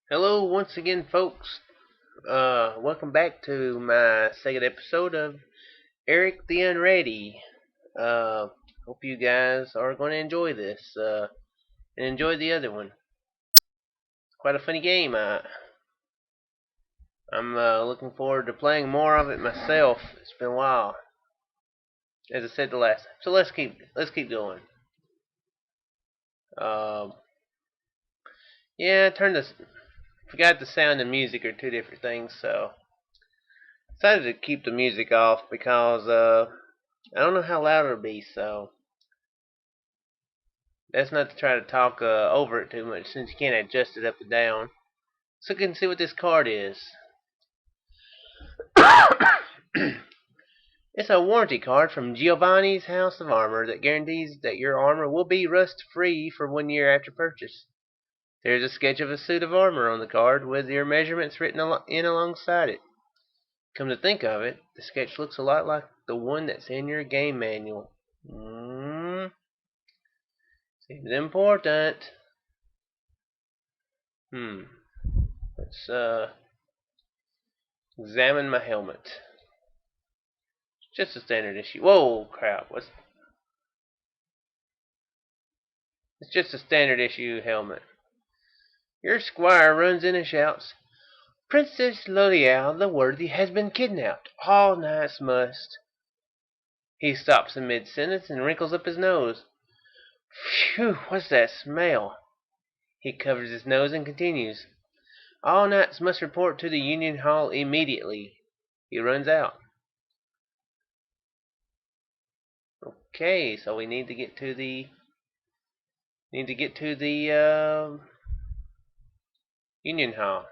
Hello once again, folks. Welcome back to my second episode of Eric the Unready. Uh, Hope you guys are going to enjoy this and enjoy the other one. It's quite a funny game. I'm looking forward to playing more of it myself. It's been a while, as I said the last time. So let's keep going. Um, yeah, forgot the sound and music are two different things, so decided to keep the music off because I don't know how loud it'll be, so that's not to try to talk over it too much since you can't adjust it up and down. So you can see what this card is. It's a warranty card from Giovanni's House of Armor that guarantees that your armor will be rust free for 1 year after purchase. There's a sketch of a suit of armor on the card with your measurements written in alongside it. Come to think of it, the sketch looks a lot like the one that's in your game manual. Seems important. Let's examine my helmet. It's just a standard issue. Whoa, crap! It's just a standard issue helmet. Your squire runs in and shouts, "Princess L'Oreal the Worthy has been kidnapped. All nights must." He stops in mid-sentence and wrinkles up his nose. Phew, what's that smell? He covers his nose and continues, "All knights must report to the Union Hall immediately." He runs out. Okay, so we need to get to the Union Hall.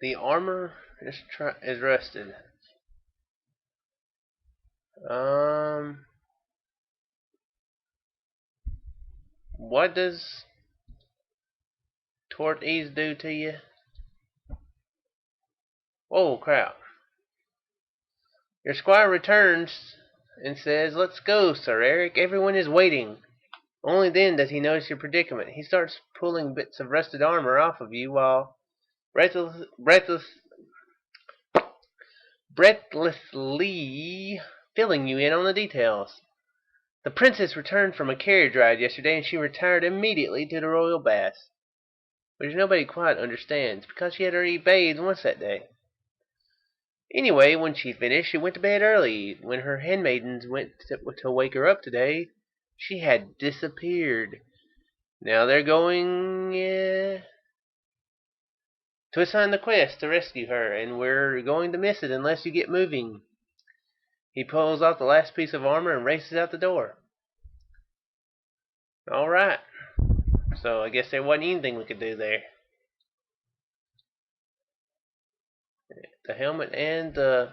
The armor is rusted. What does Tort Ease do to you? Oh, crap. Your squire returns and says, "Let's go, Sir Eric. Everyone is waiting." Only then does he notice your predicament. He starts pulling bits of rusted armor off of you while breathlessly filling you in on the details. The princess returned from a carriage ride yesterday, and she retired immediately to the royal bath, which nobody quite understands, because she had already bathed once that day. Anyway, when she finished, she went to bed early. When her handmaidens went to wake her up today, she had disappeared. Now they're going to assign the quest to rescue her, and we're going to miss it unless you get moving. He pulls off the last piece of armor and races out the door. Alright, so I guess there wasn't anything we could do there. The helmet and the...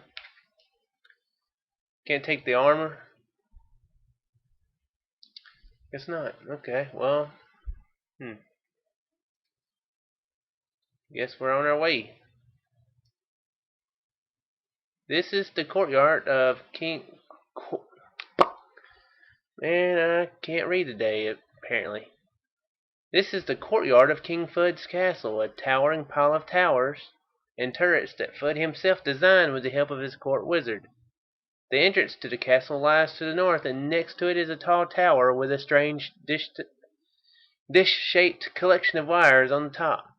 Can't take the armor? Guess not. Okay, well... Guess we're on our way. This is the Courtyard of King... Man, I can't read today, apparently. This is the courtyard of King Fudd's castle, a towering pile of towers and turrets that Fudd himself designed with the help of his court wizard. The entrance to the castle lies to the north, and next to it is a tall tower with a strange dish-shaped collection of wires on the top.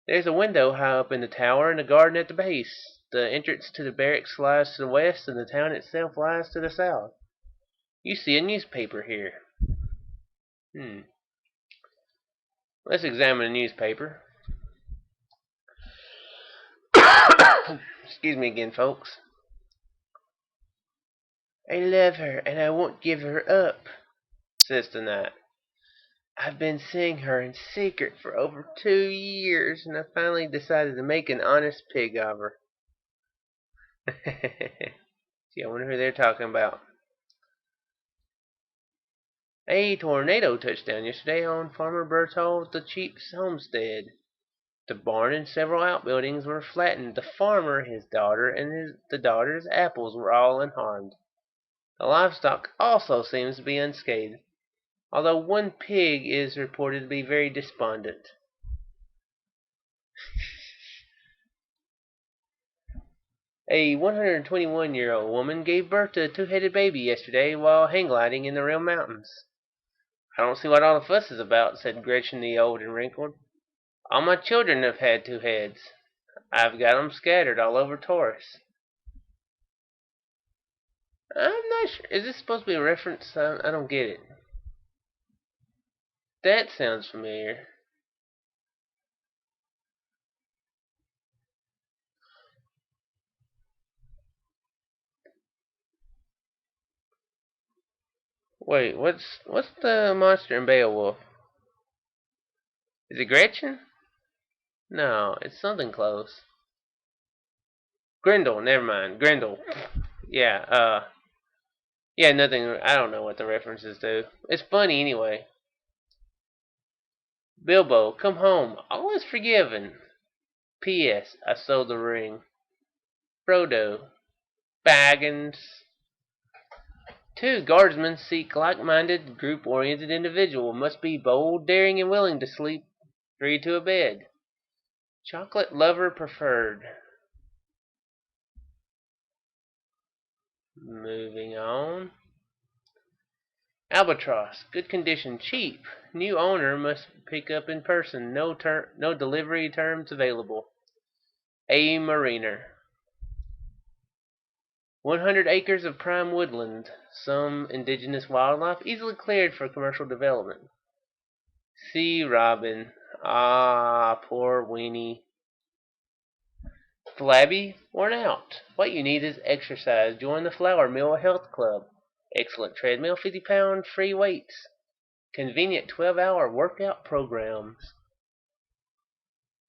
There's a window high up in the tower and a garden at the base. The entrance to the barracks lies to the west, and the town itself lies to the south. You see a newspaper here. Let's examine the newspaper. Excuse me again, folks. "I love her, and I won't give her up," says the knight. "I've been seeing her in secret for over 2 years, and I finally decided to make an honest pig of her." Gee, I wonder who they're talking about. "A tornado touched down yesterday on Farmer Berthold the Cheap's homestead. The barn and several outbuildings were flattened. The farmer, his daughter, and the daughter's apples were all unharmed. The livestock also seems to be unscathed, although one pig is reported to be very despondent. A 121-year-old woman gave birth to a two-headed baby yesterday while hang gliding in the real mountains. I don't see what all the fuss is about, said Gretchen the old and wrinkled. All my children have had two heads. I've got 'em scattered all over Taurus. I'm not sure. Is this supposed to be a reference? I don't get it. That sounds familiar. Wait, what's the monster in Beowulf? Is it Gretchen? No, it's something close. Grendel, never mind. Grendel. Yeah, yeah, nothing. I don't know what the reference is to. It's funny anyway. Bilbo, come home. All is forgiven. P.S. I sold the ring. Frodo. Baggins. Two guardsmen seek like-minded, group-oriented individual. Must be bold, daring, and willing to sleep three to a bed. Chocolate lover preferred. Moving on. Albatross, good condition, cheap. New owner must pick up in person. No delivery terms available. A mariner. 100 acres of prime woodland. Some indigenous wildlife easily cleared for commercial development. Sea robin. Ah, poor weenie. Flabby, worn out. What you need is exercise. Join the Flour Mill Health Club. Excellent treadmill, 50-pound free weights. Convenient 12-hour workout programs.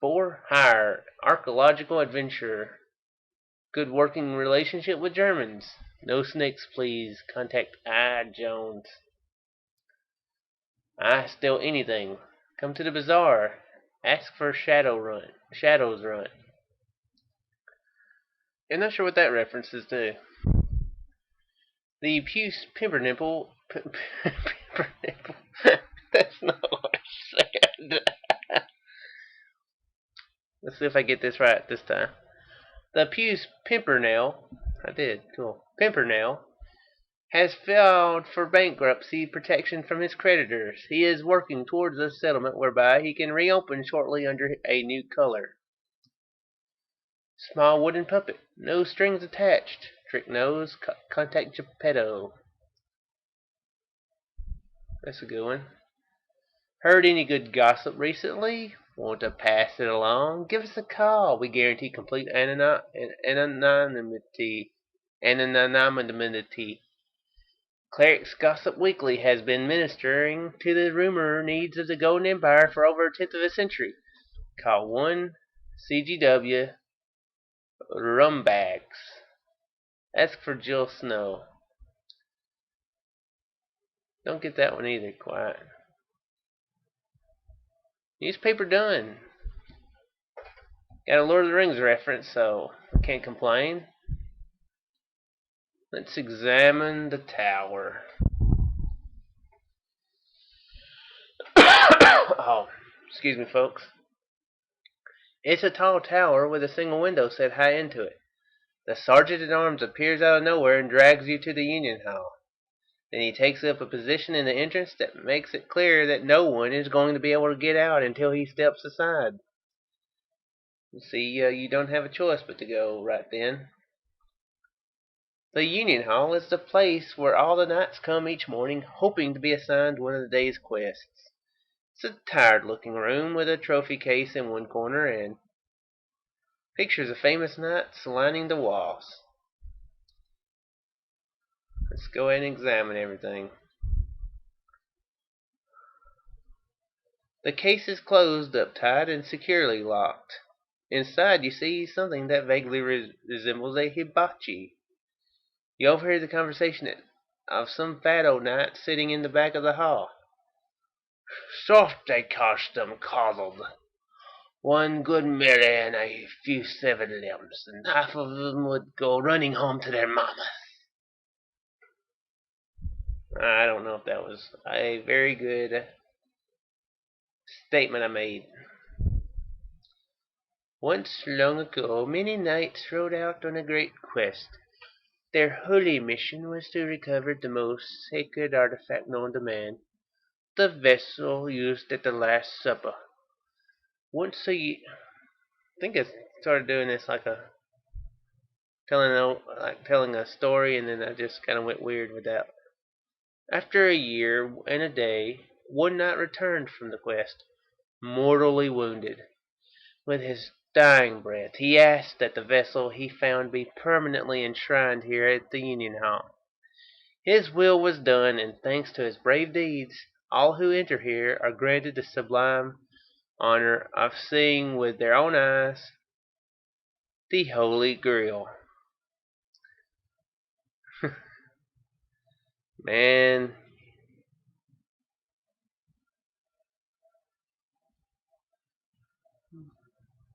For hire, archaeological adventurer. Good working relationship with Germans. No snakes, please. Contact I. Jones. I steal anything. Come to the bazaar. Ask for Shadows Run. I'm not sure what that reference is to. The Puce Pimpernipple. Pimpernipple. That's not what I said. Let's see if I get this right this time. The Puce Pimpernel. I did. Cool. Pimpernel has filed for bankruptcy protection from his creditors. He is working towards a settlement whereby he can reopen shortly under a new color. Small wooden puppet. No strings attached. Trick nose. Contact Geppetto. That's a good one. Heard any good gossip recently? Want to pass it along? Give us a call. We guarantee complete anonymity. Anonymity. Cleric's Gossip Weekly has been ministering to the rumor needs of the Golden Empire for over a tenth of a century. Call 1 CGW Rumbags. Ask for Jill Snow. Don't get that one either, quite. Newspaper done. Got a Lord of the Rings reference, so I can't complain. Let's examine the tower. Oh, excuse me, folks. It's a tall tower with a single window set high into it. The sergeant-at-arms appears out of nowhere and drags you to the Union Hall. Then he takes up a position in the entrance that makes it clear that no one is going to be able to get out until he steps aside. See, you don't have a choice but to go right then. The Union Hall is the place where all the knights come each morning hoping to be assigned one of the day's quests. It's a tired-looking room with a trophy case in one corner and pictures of famous knights lining the walls. Let's go ahead and examine everything. The case is closed up tight and securely locked. Inside you see something that vaguely resembles a hibachi. You overhear the conversation of some fat old knight sitting in the back of the hall. Soft they cast them coddled. One good Mary and a few severed limbs, and half of them would go running home to their mammas. I don't know if that was a very good statement I made. Once long ago, many knights rode out on a great quest. Their holy mission was to recover the most sacred artifact known to man, the vessel used at the Last Supper. Once a year, I think I started doing this like telling a story, and then I just kind of went weird with that. After a year and a day, one knight returned from the quest, mortally wounded. With his dying breath, he asked that the vessel he found be permanently enshrined here at the Union Hall. His will was done, and thanks to his brave deeds, all who enter here are granted the sublime honor of seeing with their own eyes the Holy Grail. Man,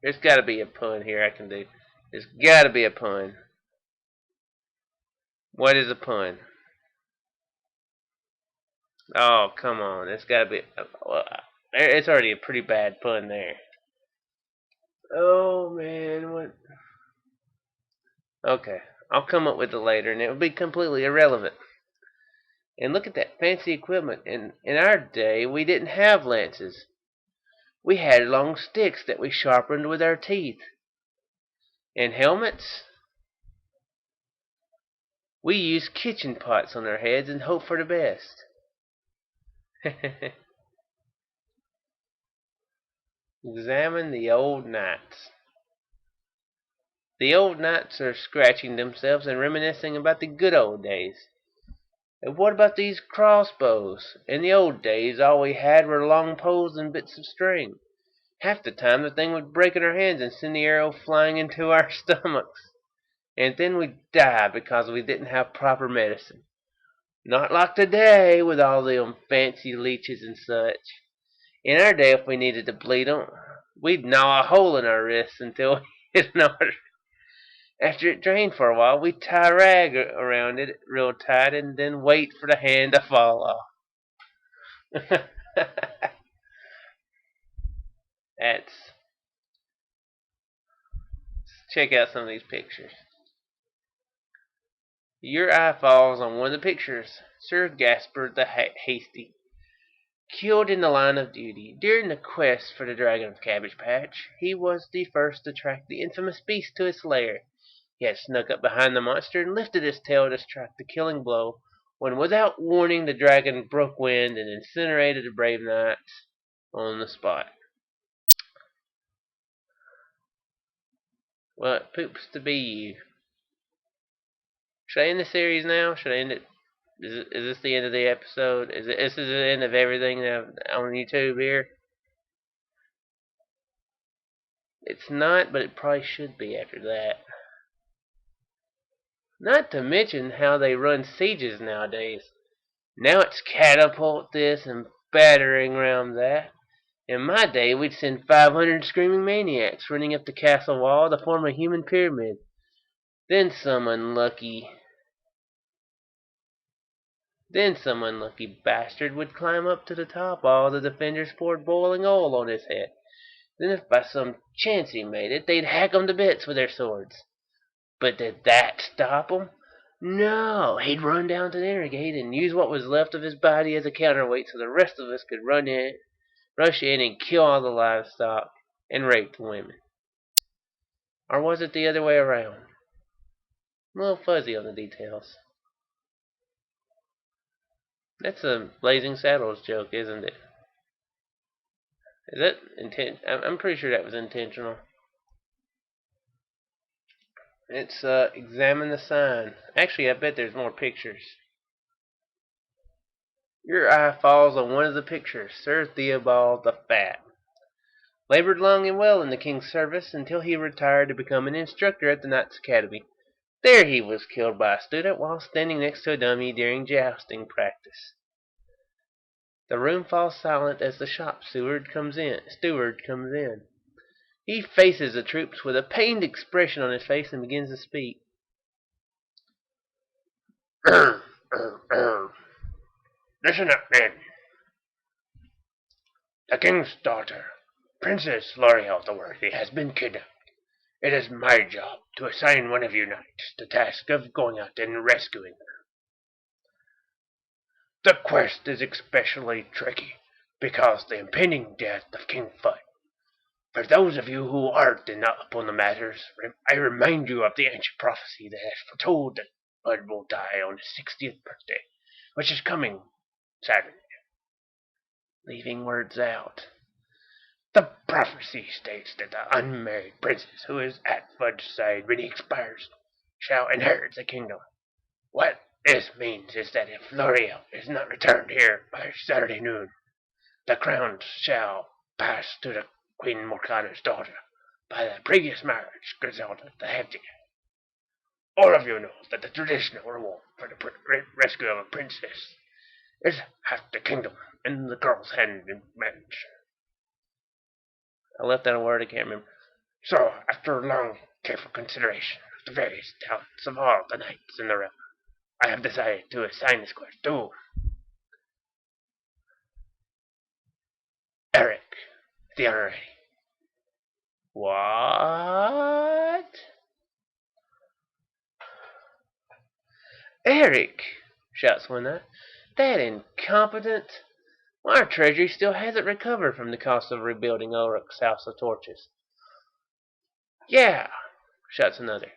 there's got to be a pun here I can do. There's got to be a pun. What is a pun? Oh, come on. It's got to be. Well, it's already a pretty bad pun there. Oh, man. What? Okay. I'll come up with it later, and it will be completely irrelevant. And look at that fancy equipment. In our day, we didn't have lances. We had long sticks that we sharpened with our teeth. And helmets? We used kitchen pots on our heads and hoped for the best. Examine the old knights. The old knights are scratching themselves and reminiscing about the good old days. And what about these crossbows? In the old days, all we had were long poles and bits of string. Half the time the thing would break in our hands and send the arrow flying into our stomachs. And then we'd die because we didn't have proper medicine. Not like today with all them fancy leeches and such. In our day, if we needed to bleed 'em, we'd gnaw a hole in our wrists until we hit an artery. After it drained for a while, we'd tie a rag around it real tight and then wait for the hand to fall off. Let's check out some of these pictures. Your eye falls on one of the pictures. Sir Gaspar the Hasty, killed in the line of duty. During the quest for the Dragon of Cabbage Patch, he was the first to track the infamous beast to its lair. He had snuck up behind the monster and lifted his tail to strike the killing blow, when without warning the dragon broke wind and incinerated the brave knights on the spot. Well, it poops to be you. Should I end the series now? Should I end it? Is this the end of the episode? Is this the end of everything on YouTube here? It's not, but it probably should be after that. Not to mention how they run sieges nowadays. Now it's catapult this and battering ram that. In my day, we'd send 500 screaming maniacs running up the castle wall to form a human pyramid. Then some unlucky bastard would climb up to the top while the defenders poured boiling oil on his head. Then if by some chance he made it, they'd hack him to bits with their swords. But did that stop him? No, he'd run down to the inner gate and use what was left of his body as a counterweight so the rest of us could rush in and kill all the livestock and rape the women. Or was it the other way around? I'm a little fuzzy on the details. That's a Blazing Saddles joke, isn't it? Is that intent? I'm pretty sure that was intentional. It's examine the sign. Actually, I bet there's more pictures. Your eye falls on one of the pictures. Sir Theobald the Fat labored long and well in the king's service until he retired to become an instructor at the Knights Academy. There he was killed by a student while standing next to a dummy during jousting practice. The room falls silent as the shop steward comes in. He faces the troops with a pained expression on his face and begins to speak. Listen up, men. The king's daughter, Princess L'Oreal the Worthy, has been kidnapped. It is my job to assign one of you knights the task of going out and rescuing her. The quest is especially tricky because the impending death of King Fudd. For those of you who aren't up on the matters, I remind you of the ancient prophecy that has foretold that Fudd will die on his 60th birthday, which is coming Saturday. Leaving words out. The prophecy states that the unmarried princess who is at Fudd's side when he expires shall inherit the kingdom. What this means is that if L'Oreal is not returned here by Saturday noon, the crown shall pass to the Queen Morgana's daughter by the previous marriage, Griselda the Hefty. All of you know that the traditional reward for the rescue of a princess is half the kingdom in the girl's hand in marriage. I left out a word I can't remember. So, after long, careful consideration of the various talents of all the knights in the realm, I have decided to assign this quest to Eric the Unready. What? Eric! Shouts one knight. That incompetent! Our treasury still hasn't recovered from the cost of rebuilding Ulrich's House of Torches. Yeah, shouts another.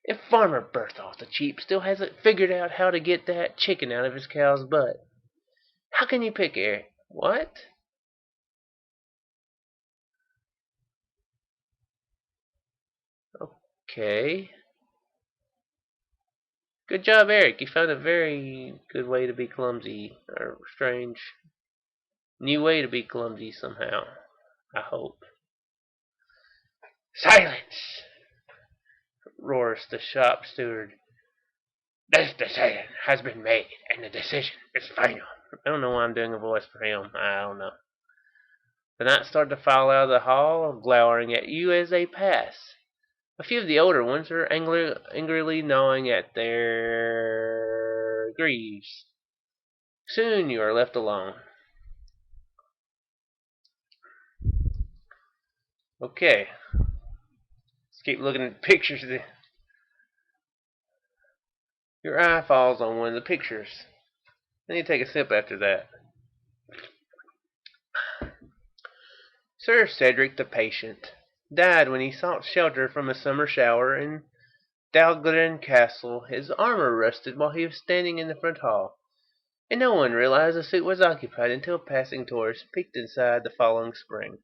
If Farmer Berthold the Cheap still hasn't figured out how to get that chicken out of his cow's butt. How can you pick Eric? What? Okay. Good job, Eric. You found a very good way to be clumsy. Or strange. New way to be clumsy somehow. I hope. Silence! Roars the shop steward. This decision has been made, and the decision is final. I don't know why I'm doing a voice for him. I don't know. The knights start to file out of the hall, glowering at you as they pass. A few of the older ones are angrily gnawing at their greaves. Soon you are left alone. Okay. Let's keep looking at pictures. Your eye falls on one of the pictures. Then you take a sip after that. Sir Cedric the Patient died when he sought shelter from a summer shower in Dalglen Castle. His armor rusted while he was standing in the front hall, and no one realized the suit was occupied until a passing tourist peeked inside the following spring.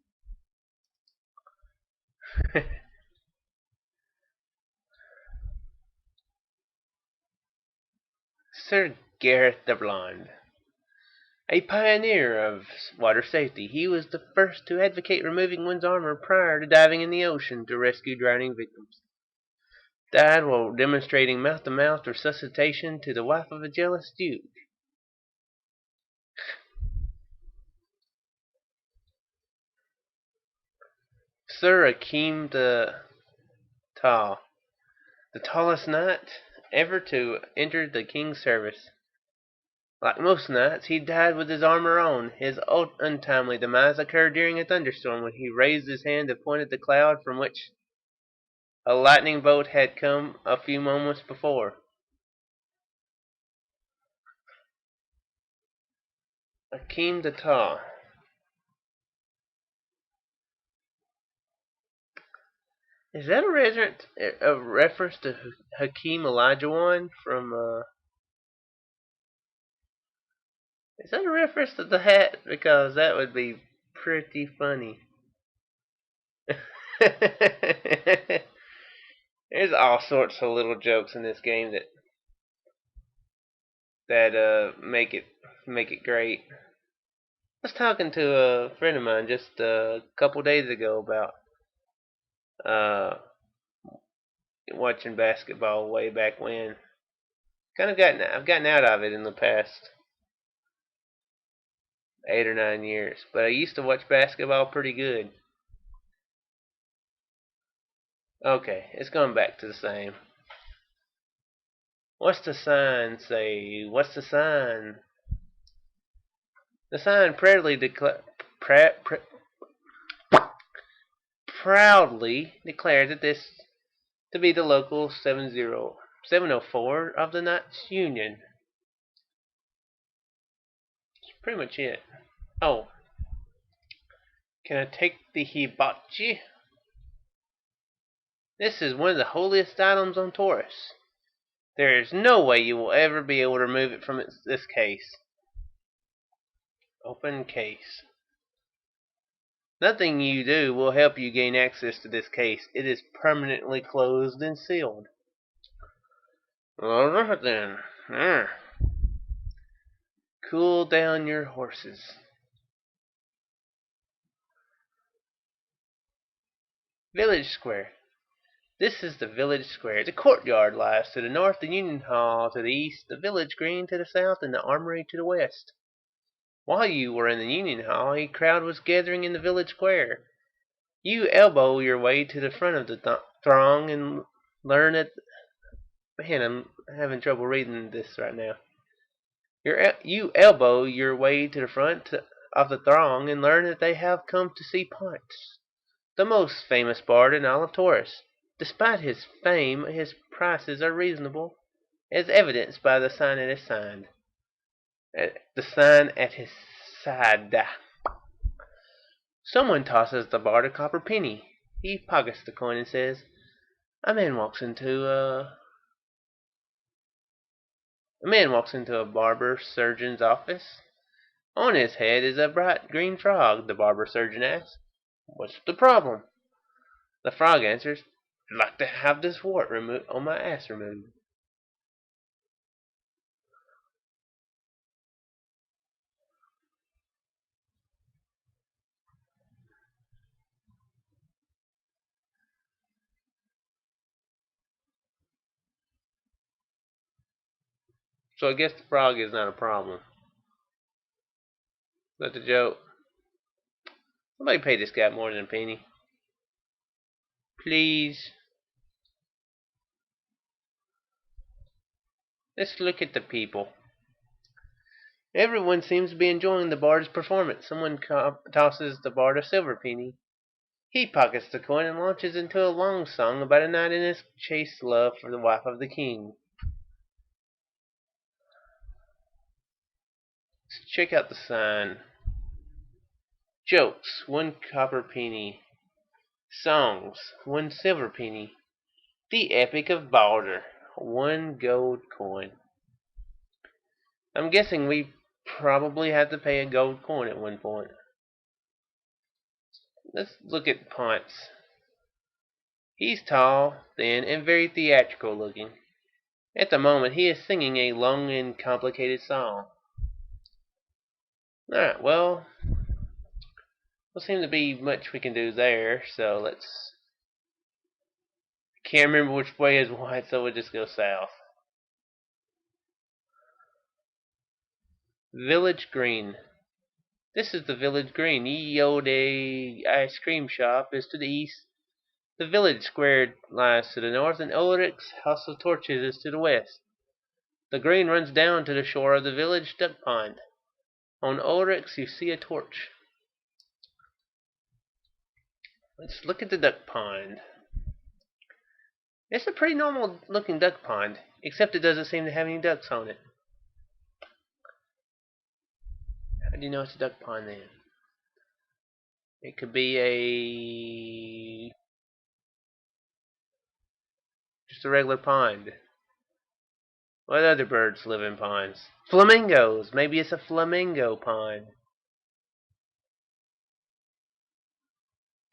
Sir Gareth the Blonde. A pioneer of water safety, he was the first to advocate removing one's armor prior to diving in the ocean to rescue drowning victims. Died while demonstrating mouth-to-mouth resuscitation to the wife of a jealous duke. Sir Akeem the Tall, the tallest knight ever to enter the king's service. Like most knights, he died with his armor on. His untimely demise occurred during a thunderstorm when he raised his hand to point at the cloud from which a lightning bolt had come a few moments before. Akeem the Tall. Is that a reference to Hakeem Olajuwon from is that a reference to the hat? Because that would be pretty funny. There's all sorts of little jokes in this game that make it great. I was talking to a friend of mine just a couple days ago about uh, watching basketball way back when. I've gotten out of it in the past 8 or 9 years, but I used to watch basketball pretty good. Okay, it's going back to the same. What's the sign say? What's the sign? The sign proudly declared that this to be the local 704 of the Knights Union. That's pretty much it. Oh, can I take the hibachi? This is one of the holiest items on Taurus. There is no way you will ever be able to remove it from this case. Open case. Nothing you do will help you gain access to this case. It is permanently closed and sealed. Alright then. Cool down your horses. Village Square. This is the village square. The courtyard lies to the north, the Union Hall to the east, the village green to the south, and the armory to the west. While you were in the Union Hall, a crowd was gathering in the village square. You elbow your way to the front of the throng and learn at... Man, I'm having trouble reading this right now. You elbow your way to the front of the throng and learn that they have come to see Ponce, the most famous bard in all of Taurus. Despite his fame, his prices are reasonable, as evidenced by the sign at his side. Someone tosses the bard a copper penny. He pockets the coin and says, A man walks into a barber surgeon's office. On his head is a bright green frog. The barber surgeon asks, What's the problem? The frog answers, I'd like to have this wart on my ass removed. So I guess the frog is not a problem. Is that the joke? Somebody pay this guy more than a penny. Please. Let's look at the people. Everyone seems to be enjoying the bard's performance. Someone tosses the bard a silver penny. He pockets the coin and launches into a long song about a knight and his chaste love for the wife of the king. Let's check out the sign. Jokes, 1 copper penny. Songs, 1 silver penny. The Epic of Balder, 1 gold coin. I'm guessing we probably had to pay a gold coin at one point. Let's look at Ponce. He's tall, thin, and very theatrical looking. At the moment, he is singing a long and complicated song. Alright, well, doesn't seem to be much we can do there, so let's... Can't remember which way is white, so we'll just go south. Village Green. This is the village green. Yode ice cream shop is to the east. The village square lies to the north, and Ulrich's House of Torches is to the west. The green runs down to the shore of the village duck pond. On Ulrich's you see a torch. Let's look at the duck pond. It's a pretty normal looking duck pond, except it doesn't seem to have any ducks on it. How do you know it's a duck pond then? It could be just a regular pond. What other birds live in ponds? Flamingos! Maybe it's a flamingo pond.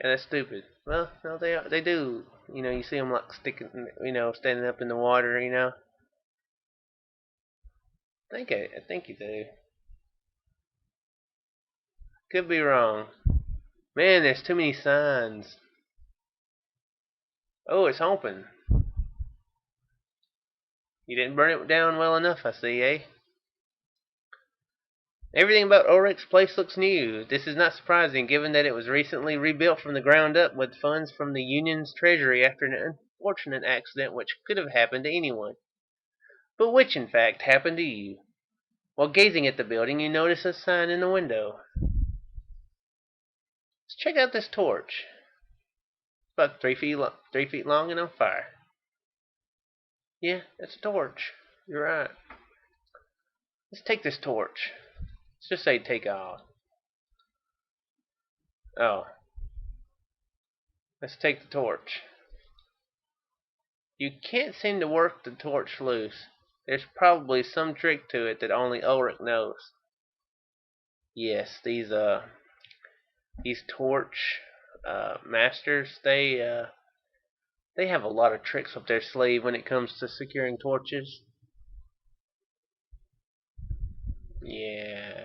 Yeah, that's stupid. Well, no, they do. You know, you see them like sticking, standing up in the water. I think you do. Could be wrong. Man, there's too many signs. Oh, it's open. You didn't burn it down well enough, I see, eh? Everything about Ulrich's place looks new. This is not surprising, given that it was recently rebuilt from the ground up with funds from the Union's treasury after an unfortunate accident which could have happened to anyone, but which in fact happened to you. While gazing at the building, you notice a sign in the window. Let's check out this torch. It's about 3 feet long and on fire. Yeah, that's a torch. You're right. Let's take this torch. Let's just say take off. Oh. Let's take the torch. You can't seem to work the torch loose. There's probably some trick to it that only Ulrich knows. Yes, these torch masters, they have a lot of tricks up their sleeve when it comes to securing torches. Yeah.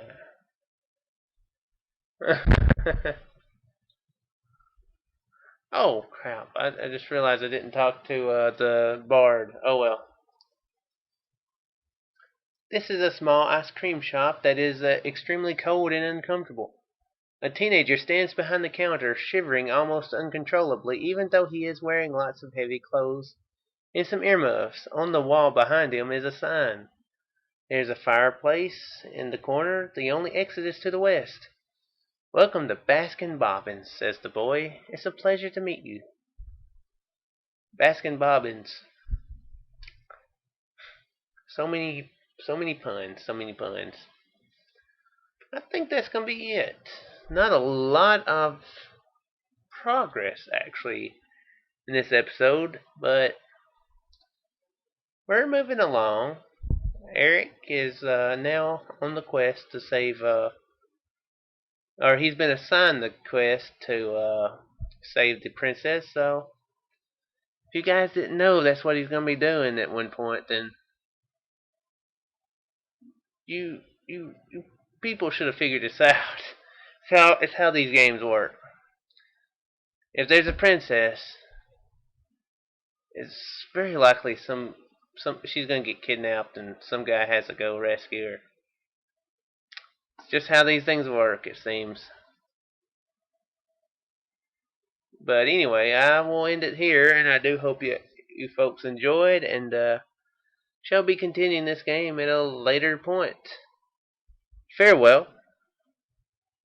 Oh crap! I just realized I didn't talk to the bard. Oh well. This is a small ice cream shop that is extremely cold and uncomfortable. A teenager stands behind the counter, shivering almost uncontrollably, even though he is wearing lots of heavy clothes and some earmuffs. On the wall behind him is a sign. There's a fireplace in the corner. The only exit is to the west. Welcome to Baskin Robbins, says the boy. It's a pleasure to meet you. Baskin Robbins. So many puns, so many puns. I think that's gonna be it. Not a lot of progress actually in this episode, but we're moving along. Eric is now on the quest to save, or he's been assigned the quest to save the princess. So if you guys didn't know that's what he's gonna be doing at one point, then you people should have figured this out. It's how these games work. If there's a princess, it's very likely some she's gonna get kidnapped and some guy has to go rescue her. It's just how these things work, it seems. But anyway, I will end it here, and I do hope you folks enjoyed, and shall be continuing this game at a later point. Farewell.